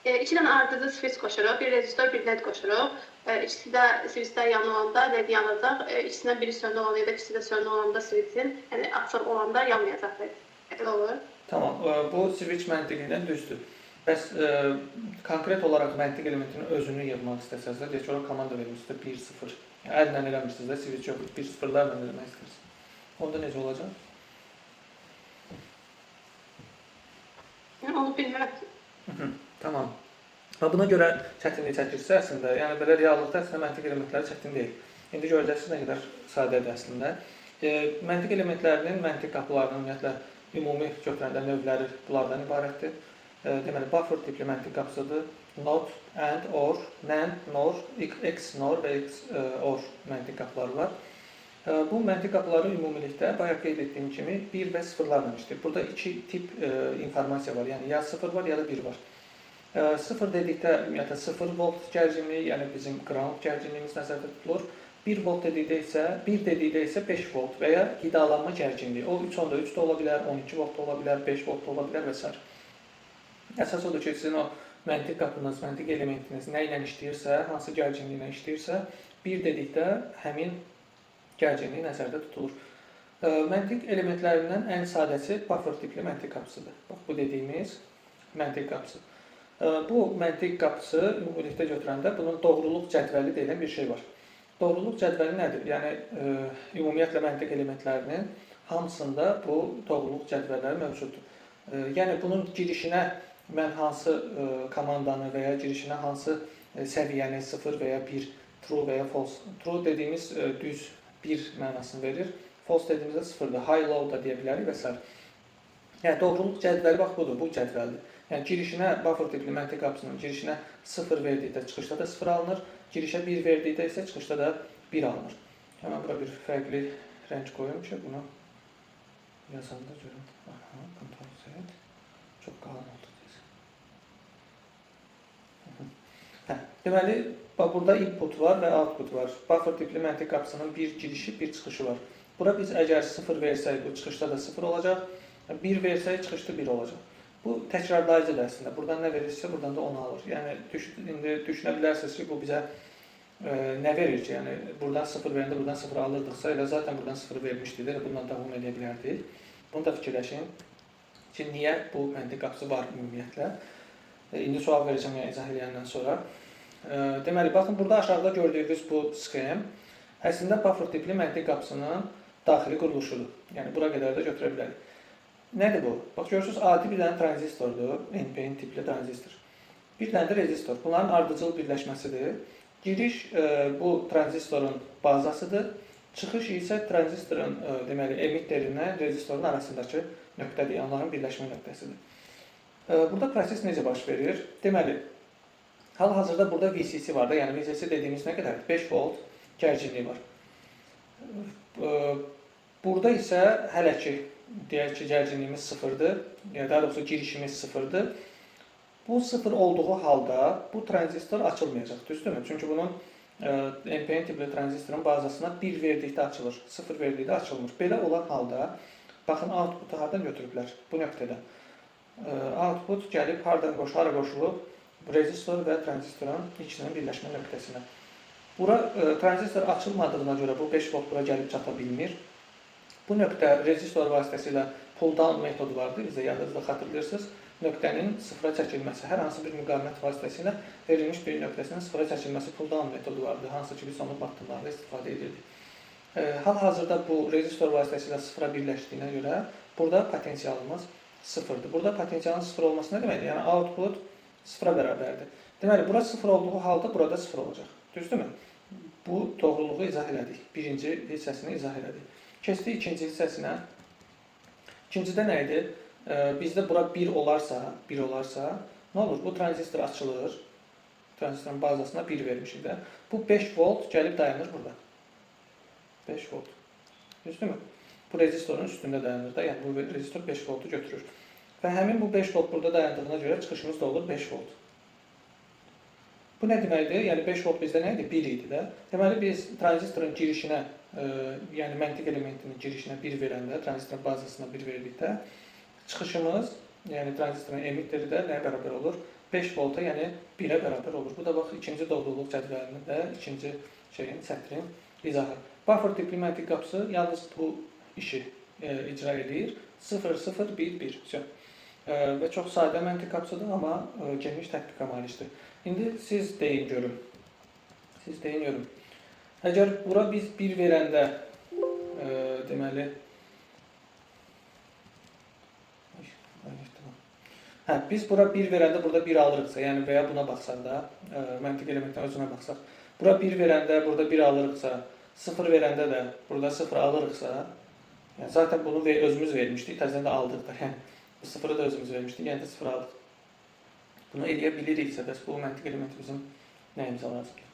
İki dənə ardıcıl switch qoşuruq, bir rezistor, bir led qoşuruq. İkisi də switchlər yanı olanda led yanacaq. İkisindən biri sönük olanda ya da ikisi də sönük olanda switchin, yəni açıq olanda yanmayacaq led. Elə olur. Tamam, bu switch məntiqindən düzdür. Bəs konkret olaraq məntiq elementinin özünü yığmaq istəsəniz də, deyək ki, ora komanda vermişsiniz 1-0. Əllə eləmirsiniz də, switch yox, 1-0'larla eləmək istəyirsiniz. Onda necə olacaq? Yəni onu bilmirəm. Tamam. Buna görə çətinlik çəkirsə əslində, yəni belə reallıqda əslində məntiq elementləri çətin deyil. İndi görəcəksiniz nə qədər sadədir əslində. Məntiq elementlərinin məntiq qapılarının ümumiyyətlə ümumi götürəndə növləri bunlardan ibarətdir. Deməli, buffer tipli məntiq qapısıdır. Not, and, or, NAND, NOR, XNOR və XOR məntiq qapıları var. Bu məntiq qapıları ümumilikdə bayaq qeyd etdiyim kimi 1 və 0'larla işləyir. Burada iki tip informasiya var. Yəni ya 0 var, ya da 1 var. 0 dedikdə ümumiyyətlə 0 volt gərginliyi, yəni bizim ground gərginliyimiz nəzərdə tutulur. 1 volt dedikdə isə 5 volt və ya qidalanma gərginliyi. O 3.3 də ola bilər, 12 volt da ola bilər, 5 volt da ola bilər və s. Əsas odur ki, sizin o məntiq qapınız, məntiq elementiniz nə ilə işləyirsə, hansı gərginliklə işləyirsə, 1 dedikdə həmin gərginliyi nəzərdə tutulur. Məntiq elementlərindən ən sadəsi buffer tipli məntiq qapısıdır. Bax, bu dediyimiz məntiq qapısı. Bu məntiq qapısı ümumilikdə götürəndə bunun doğruluq cədvəli deyilən bir şey var. Doğruluq cədvəli nədir? Yəni, ümumiyyətlə məntiq elementlərinin hamısında bu doğruluq cədvəlləri mövcuddur. Yəni, bunun girişinə mən hansı komandanı və ya girişinə hansı səviyyəni 0 və ya 1, true və ya false. True dediyimiz düz 1 mənasını verir. False dediyimizdə 0-dır. High, low da deyə bilərik və s. Yəni, doğruluq cədvəli bax budur, bu cədvəldir. Yəni, girişinə buffer tipli məntiq qapısının girişinə 0 verdikdə çıxışda da 0 alınır. Girişə 1 verdikdə isə çıxışda da 1 alınır. Həmən bura bir fərqli rəng qoyum ki, bunu yazanda görüm. Ctrl Z. Çox qalın oldu. Deməli, burada input var və output var. Buffer tipli məntiq qapısının bir girişi, bir çıxışı var. Bura biz əgər 0 versək, bu çıxışda da 0 olacaq. 1 versək, çıxışda 1 olacaq. Bu təkrarlayıcıdır əslində. Buradan nə verirsə, buradan da onu alır. Yəni, indi düşünə bilərsiniz ki, bu bizə nə verir ki? Yəni, buradan 0 verəndə, buradan 0 alırdıqsa, elə zaten buradan 0 vermişdik də, bundan davam edə bilərdik. Bunu da fikirləşin ki, niyə bu məntiq qapısı var ümumiyyətlə? İndi sual verəcəm, yəni izah edəndən sonra. Deməli, baxın, burada aşağıda gördüyünüz bu sxem əslində buffer tipli məntiq qapısının daxili quruluşudur. Yəni, bura qədər də götürə bilərik. Nədir bu? Bax, görürsünüz, adi bir dənə tranzistordur, NPN tipli tranzistor. Bir dənə də rezistor. Bunların ardıcıl birləşməsidir. Giriş bu tranzistorun bazasıdır. Çıxış isə tranzistorun deməli, emitterinə rezistorun arasındakı nöqtədir, onların birləşmə nöqtəsidir. Burada proses necə baş verir? Deməli, hal-hazırda burada VCC var da, yəni VCC dediyimiz nə qədərdir? 5 volt gərginliyi var. Burada isə hələ ki, deyək ki, gərginliyimiz 0-dır, yəni daha doğrusu girişimiz 0-dır. Bu 0 olduğu halda bu tranzistor açılmayacaq, düzdürmü? Çünki bunun NPN tipli tranzistorun bazasına 1 verdikdə açılır, 0 verdikdə açılmır. Belə olan halda, baxın, output-u hardan götürüblər? Bu nöqtədən. Output gəlib, hara qoşulub, rezistor və tranzistorun ikisinin birləşmə nöqtəsinə. Bura tranzistor açılmadığına görə bu 5 volt bura gəlib çata bilmir. Bu nöqtə rezistor vasitəsilə pull-down metodu vardır, bizə yadınızda xatırlayırsınız. Nöqtənin sıfıra çəkilməsi, hər hansı bir müqavimət vasitəsilə verilmiş bir nöqtəsinin sıfıra çəkilməsi pull-down metodu vardır, hansı ki biz onun baxdımlarında istifadə edirdik. Hal-hazırda bu rezistor vasitəsilə sıfıra birləşdiyinə görə burada potensialımız sıfırdır. Burada potensialın sıfır olması nə deməkdir? Yəni, output sıfıra bərabərdir. Deməli, bura sıfır olduğu halda burada sıfır olacaq. Düzdürmü? Bu doğruluğu izah elədik. Birinci hissəsini izah elədik. Keçdik ikinci hissəsinə. İkincidə nə idi? Bizdə bura 1 olarsa, nə olur? Bu tranzistor açılır. Tranzistorun bazasına 1 vermişik də. Bu 5 volt gəlib dayanır burada. 5 volt. Düzdürmü? Bu rezistorun üstündə dayanır da. Yəni, bu rezistor 5 voltu götürür. Və həmin bu 5 volt burada dayandığına görə çıxışımız da olur 5 volt. Bu nə deməkdir? Yəni, 5 volt bizdə nə idi? 1 idi də. Deməli, biz tranzistorun girişinə, yəni məntiq elementinin girişinə 1 verəndə, tranzistorun bazasına 1 verdikdə, çıxışımız, yəni tranzistorun emitteri də nəyə bərabər olur? 5 volta, yəni 1-ə bərabər olur. Bu da bax ikinci doğruluq cədvəlinin də ikinci sətrin izahı. Buffer tipli məntiq qapısı yalnız bu işi icra edir. 0-0-1-1. Və çox sadə məntiq qapısıdır, amma geniş tətbiqə malikdir. İndi siz deyin görün. Əgər bura biz 1 verəndə deməli biz bura 1 verəndə burada 1 alırıqsa, yəni və ya buna baxsaq da, məntiq elementin özünə baxsaq, bura 1 verəndə burada 1 alırıqsa, 0 verəndə də burada 0 alırıqsa, yəni zaten bunu özümüz vermişdik, təzədən də aldıq da, yəni bu 0-ı da özümüz vermişdik, yəni də 0 aldıq. Bunu eləyə biliriksə, bəs bu məntiq elementimizin nəyimizə lazımdır?